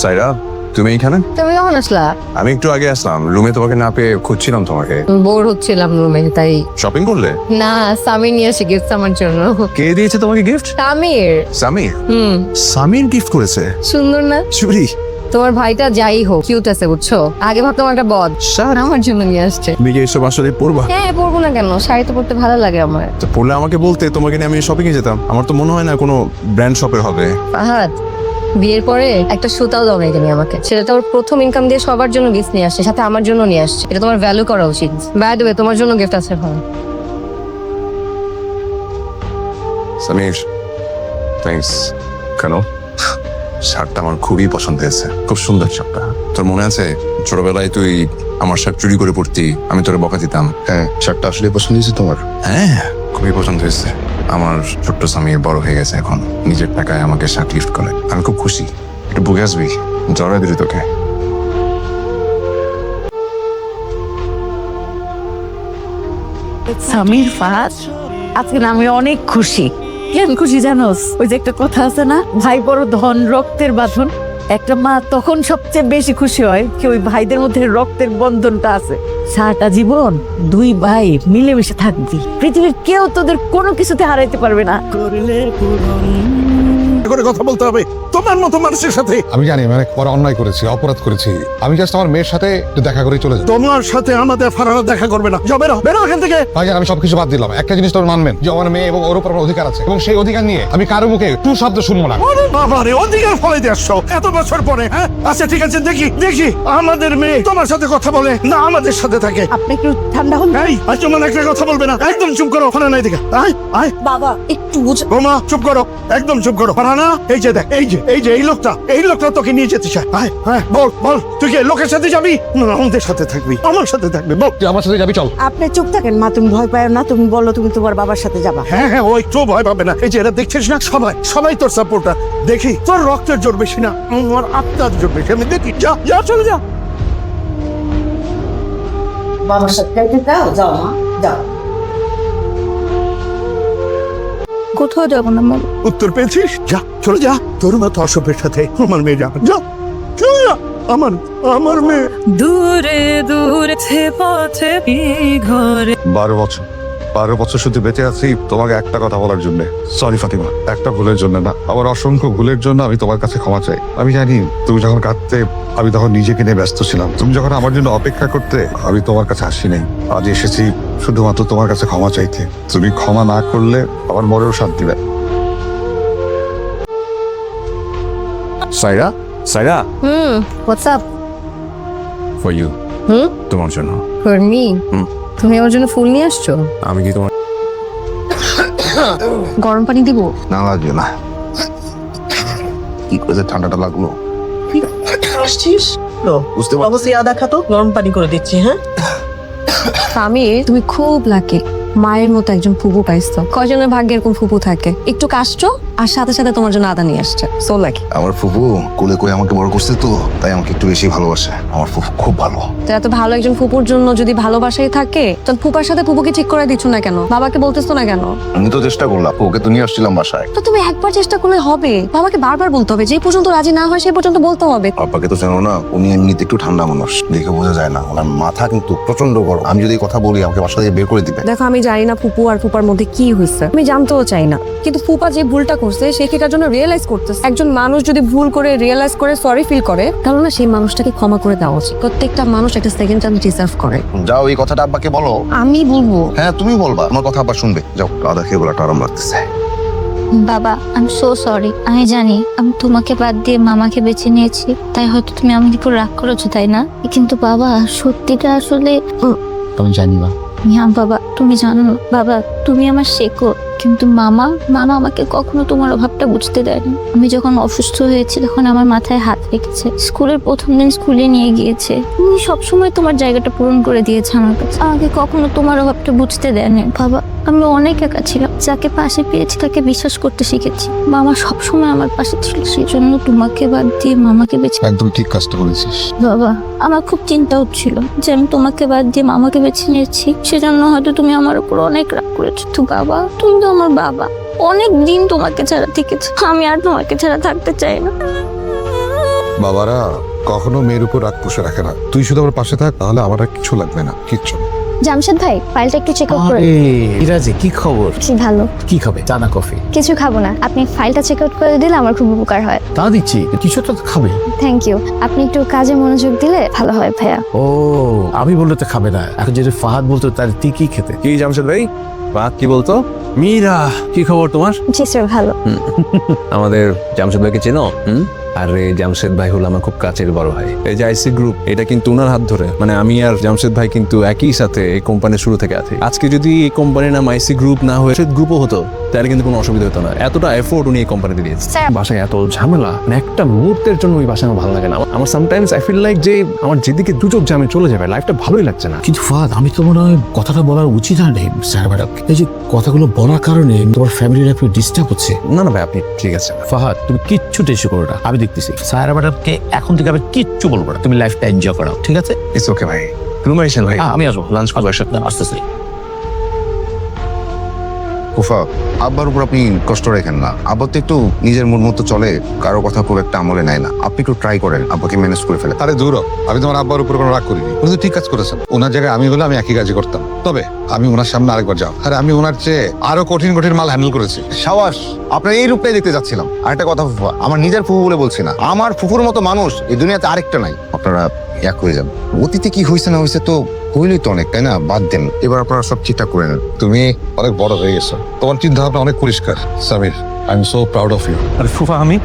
সাইরা, তুমি এখানে? তুমি কখন আসলা? আমি একটু আগে আসলাম, রুমে তোমাকে না পেয়ে খুঁজছিলাম তোমাকে। বোর হচ্ছিলাম রুমে, তাই। শপিং করলে? না, সামির নিয়ে আসে গিফট আমার জন্য। কে দিয়েছে তোমাকে গিফট? সামির। সামির? সামির গিফট করেছে? সুন্দর না? চুরি। তোমার ভাইটা যাই হোক কিউট আছে, বুঝছো? আগে ভাবতাম একটা বদ, আমার জন্য নিয়ে আসছে। তুমি কি এসব আসলে পরবা? হ্যাঁ, পরবো না কেন, শাড়ি তো পরতে ভালো লাগে আমার। তো পরলে আমাকে বলতে, তোমাকে নিয়ে আমি শপিং এ যেতাম। আমার তো মনে হয় না কোনো ব্র্যান্ড শপের হবে। ফাহাদ, বিয়ের পরে একটা সুতাও দাও নাই তুমি আমাকে। সেটা তো ওর প্রথম ইনকাম দিয়ে সবার জন্য গিফট নিয়ে আসছে, সাথে আমার জন্য নিয়ে আসছে। এটা তোমার ভ্যালু করা উচিত। বাই দ্য ওয়ে, তোমার জন্য গিফট আছে। ভালো। সামির, থ্যাঙ্কস। কেন? শার্টটা আমার খুবই পছন্দ হয়েছে, খুব সুন্দর শার্টটা। তোর মনে আছে ছোটবেলায় তুই আমার শার্ট চুরি করে পড়তি, আমি তোরে বকা দিতাম? হ্যাঁ, শার্টটা আসলে পছন্দ হয়েছে তোমার? হ্যাঁ, খুবই পছন্দ হয়েছে। আমার ছোট্ট স্বামী বড় হয়ে গেছে, এখন নিজের টাকায় আমাকে শার্ট গিফট করে। আমি খুব খুশি। একটু বুকে আসবি, জড়াই দিলি তোকে। সামির, ফাহাদ, আজকে না আমি অনেক খুশি। কেন খুশি জানোস? ওই যে একটা কথা আছে না, ভাই বড় ধন রক্তের বাঁধন। একটা মা তখন সবচেয়ে বেশি খুশি হয় কি ওই ভাইদের মধ্যে রক্তের বন্ধনটা আছে। সারাটা জীবন দুই ভাই মিলেমিশে থাকবি, পৃথিবীর কেউ তোদের কোনো কিছুতে হারাইতে পারবে না। করে কথা বলতে হবে তোমার মতো মানুষের সাথে। আমি জানি আমি অনেক বড় অন্যায় করেছি, অপরাধ করেছি। আমি জাস্ট আমার মেয়ের সাথে একটু দেখা করে চলে যাই। তোমার সাথে আমাদের ফারানা দেখা করবে না। যাও, বেরো বেরো এখান থেকে। ভাইজান, আমি সবকিছু বাদ দিলাম। একটা জিনিস তো মানবেন যে আমার মেয়ে এবং ওর উপর আমার অধিকার আছে, এবং সেই অধিকার নিয়ে আমি কারো মুখে টু শব্দ শুনবো না। আরে বাবা রে, অধিকার ফলে দিয়ে আসছো এত বছর পরে। হ্যাঁ, আচ্ছা ঠিক আছে, দেখি দেখি আমাদের মেয়ে তোমার সাথে কথা বলে না আমাদের সাথে থাকে। আপনি একটু ঠান্ডা হন। এই আজ তোমার একটা কথা বলবে না, একদম চুপ করো। ফারানা এদিকে আয় আয়। বাবা একটু বুঝ। বোমা চুপ করো, একদম চুপ করো। ফারানা, এই যে দেখ, এই লোকটা তোকে নিয়ে যেতে চায়। আয় হ্যাঁ, বল বল, তুই কি লোকের সাথে যাবি না আমাদের সাথে থাকবি? আমার সাথে থাকবি, বল। তুই আমার সাথে যাবি, চল। আপনি চুপ থাকেন মা, তুমি ভয় পাও না। তুমি বলো তুমি তোমার বাবার সাথে যাবা। হ্যাঁ হ্যাঁ, ও একটু ভয় পাবে না। এই যে এরা দেখছিস না, সবাই সবাই তোর সাপোর্টার। দেখি তোর রক্তের জোর বেশি না, আমার আত্মার জোর বেশি। আমি দেখি, যা যা, চলে যা। বাবার সাথে যাইতে চাও? যাও মা, যাও। কোথাও যাবো না মা। উত্তর পেয়েছিস? যা, চলে যা। তোর মতো অসভ্যের সাথে আমার মেয়ে যাবে। যা, চলে যা। আমার মেয়ে। দূরে দূরে পথে ঘরে। 12 বছর শুধু বেঁচে আছি তোমাকে একটা কথা বলার জন্য। সরি ফাতিমা, একটা ভুলের জন্য না, আমার অসংখ্য ভুলের জন্য আমি তোমার কাছে ক্ষমা চাই। আমি জানি তুমি যখন কাঁদতে, আমি তখন নিজেকে নিয়ে ব্যস্ত ছিলাম। তুমি যখন আমার জন্য অপেক্ষা করতে, আমি তোমার কাছে আসি নাই। আজ এসেছি শুধুমাত্র তোমার কাছে ক্ষমা চাইতে। তুমি ক্ষমা না করলে আমার মরেও শান্তি দেয়। সাইরা, সাইরা, হোয়াটস আপ? For you. তোমার জন্য। For me? হুম। তুমি আমার জন্য ফুল নিয়ে আসছো? আমি কি তোমার? গরম পানি দিব? না, লাগবে না। কি করে ঠান্ডাটা লাগলো? আসছিস তো? বুঝতে পারছি। অবশ্যই আদা খাতো, গরম পানি করে দিচ্ছি। হ্যাঁ, সামির, তুমি খুব লাকি। মায়ের মতো একজন ফুপু পাইছো। কয়জনের ভাগ্যে এরকম ফুপু থাকে? একটু কাশছো আর সাথে সাথে তোমার জন্য আদা নিয়ে আসছে। So lucky. আমার ফুফু কোলে করে আমাকে বড় করছে, তো তাই আমাকে একটু বেশি ভালোবাসে। আমার ফুফু খুব ভালো। তো এত ভালো একজন ফুপুর জন্য যদি ভালোবাসাই থাকে, তখন ফুপার সাথে ফুপুকে ঠিক করে দিচ্ছ না কেন? বাবাকে বলতেছো না কেন? আমি তো চেষ্টা করলাম, ওকে তো নিয়ে আসছিলাম বাসায়। তো তুমি একবার চেষ্টা করলে হবে? বাবাকে বারবার বলতে হবে, যে পর্যন্ত রাজি না হয় সে পর্যন্ত বলতে হবে। পাপাকে তো জানো না, উনি এমনিতে একটু ঠান্ডা মানুষ, দেখে বোঝা যায় না। ওনার মাথা কিন্তু প্রচন্ড গরম। আমি যদি কথা বলি আমাকে বাসা থেকে বের করে দিবে। দেখো, আমি জানি না ফুপু আর ফুপার মধ্যে কি হয়েছে, আমি জানতেও চাই না। কিন্তু ফুপা যে ভুলটা করছে সে সেটার জন্য রিয়েলাইজ করতেছে। একজন মানুষ যদি ভুল করে রিয়েলাইজ করে সরি ফিল করে, তাহলে না সেই মানুষটাকে ক্ষমা করে দেওয়া উচিত। প্রত্যেকটা মানুষ একটা সেকেন্ড চান্স ডিজার্ভ করে। যাও, এই কথাটা আব্বাকে বলো। আমি বলবো? হ্যাঁ, তুমি বলবা, আমার কথা আব্বা শুনবে। যাও, আদা খেয়ে বলাটা আরাম লাগতেছে। বাবা, আই এম সো সরি। আমি জানি আমি তোমাকে বাদ দিয়ে মামাকে বেছে নিয়েছি, তাই হয়তো তুমি আমার উপর রাগ করেছো, তাই না? কিন্তু বাবা, সত্যিটা আসলে আমি জানি না। হ্যাঁ বাবা, তুমি জানো না বাবা, তুমি আমার শেখো। কিন্তু মামা আমাকে কখনো তোমার অভাবটা বুঝতে দেয়নি। আমি যখন অসুস্থ হয়েছি তখন আমার মাথায় হাত রেখেছে, স্কুলের প্রথম দিন স্কুলে নিয়ে গিয়েছে। তুমি সবসময় তোমার জায়গাটা পূরণ করে দিয়েছে আমার কাছে, আমাকে কখনো তোমার অভাবটা বুঝতে দেয়নি। বাবা, আমি অনেক একা ছিলাম, যাকে পাশে পেয়েছি তাকে বিশ্বাস করতে শিখেছি। মামা সবসময় আমার পাশে ছিল, সেই জন্য তোমাকে বাদ দিয়ে মামাকে বেছে। একদম ঠিক কাজটা করেছিস বাবা, আমার খুব চিন্তা হচ্ছিল যে আমি তোমাকে বাদ দিয়ে মামাকে বেছে নিয়েছি, সেজন্য হয়তো তুমি আমার উপর অনেক রাগ করেছো। তো বাবা, তুমি তো আমার বাবা, অনেক দিন তোমাকে ছাড়া থেকেছি, আমি আর তোমাকে ছাড়া থাকতে চাই না। বাবারা কখনো মেয়ের উপর রাগ পুষে রাখে না। তুই শুধু আমার পাশে থাক, তাহলে আমার আর কিছু লাগবে না, কিচ্ছু না। জামশেদ ভাই ফাইলটা একটু চেক আউট করে। ইরাজি কি খবর? জি ভালো। কি খাবে, চা না কফি? কিছু খাবো না, আপনি ফাইলটা চেক আউট করে দিলে আমার খুব উপকার হয়। তা দিচ্ছি, কিছু তো খাবে। Thank you. আপনি একটু কাজে মনোযোগ দিলে ভালো হয় ভাইয়া। ও আমি বললে তো খাবে না, এখন যেটা ফাহাদ বলতো তার তুই কি খেতে? কি জামশেদ ভাই, বাদ কি বলতো? মীরা কি খবর তোমার? জি স্যার ভালো। আমাদের জামশেদ ভাইকে চেনো? আরে জামশেদ ভাই হলো আমার খুব কাছের বড় ভাই। এই যে আইসি গ্রুপ, এটা কিন্তু ওনার হাত ধরে, মানে আমি আর জামশেদ ভাই কিন্তু একই সাথে এই কোম্পানির শুরু থেকে আছি। আজকে যদি এই কোম্পানির নাম আইসি গ্রুপ না হয়ে গ্রুপও হতো, তাহলে কিন্তু কোনো অসুবিধা হতো না। এতটা এফোর্ট উনি এই কোম্পানিতে দিয়েছে। স্যার বাসায় এত ঝামেলা, মানে একটা মুহূর্তের জন্য ওই বাসায় আমার ভালো লাগে না। আমার সামটাইমস আই ফিল লাইক যে আমার যেদিকে দুচোখ জামে চলে যাবে, লাইফটা ভালোই লাগছে না। কিন্তু ফাহাদ, আমি তো মনে হয় কথাটা বলার উচিত হয়নি স্যার ম্যাডাম। এই যে কথাগুলো বলার কারণে তোমার ফ্যামিলি লাইফে ডিস্টার্ব হচ্ছে। না না ভাই, আপনি ঠিক আছে। ফাহাদ তুমি কিচ্ছু টেনশন করো না, আমি দেখতেছি। স্যার ম্যাডামকে এখন থেকে আমি কিচ্ছু বলবো না, তুমি লাইফটা এনজয় করো, ঠিক আছে? ইটস ওকে ভাই। রুমে আসেন ভাই, আমি আসবো, লাঞ্চ করবো একসাথে। আসতেছি। ফুফা, আব্বার উপর আপনি কষ্ট রাখেন না। আব্বা তো একটু নিজের মন মতো চলে, কারো কথা খুব একটা আমলে নেয় না। আপনি একটু ট্রাই করেন আব্বাকে ম্যানেজ করে ফেলে। আরে দূর হ। আমি তোমার আব্বার উপর কোনো রাগ করিনি, উনি তো ঠিক কাজ করেছেন। ওনার জায়গায় আমি হলে আমি একই কাজই করতাম, তবে আমি ওনার সামনে আরেকবার যাও। আরে আমি ওনার চেয়ে আরো কঠিন কঠিন মাল হ্যান্ডেল করেছি। সাবাস, আপনার এই রূপটাই দেখতে যাচ্ছিলাম। আরেকটা কথা ফুফা, আমার নিজের ফুফু বলে বলছি না, আমার ফুফুর মতো মানুষ এই দুনিয়াতে আরেকটা নাই। আপনারা এক হয়ে যান। অতীতে কি হয়েছে না হয়েছে তো হইলেই তো অনেক, তাই না? বাদ দেন, এবার আপনারা সব ঠিকঠাক করে নেন। তুমি অনেক বড় হয়ে গেছো, তোমার চিন্তা ভাবনা অনেক পরিষ্কার। Samir, I am so proud of you. আরে ফুফা, আমি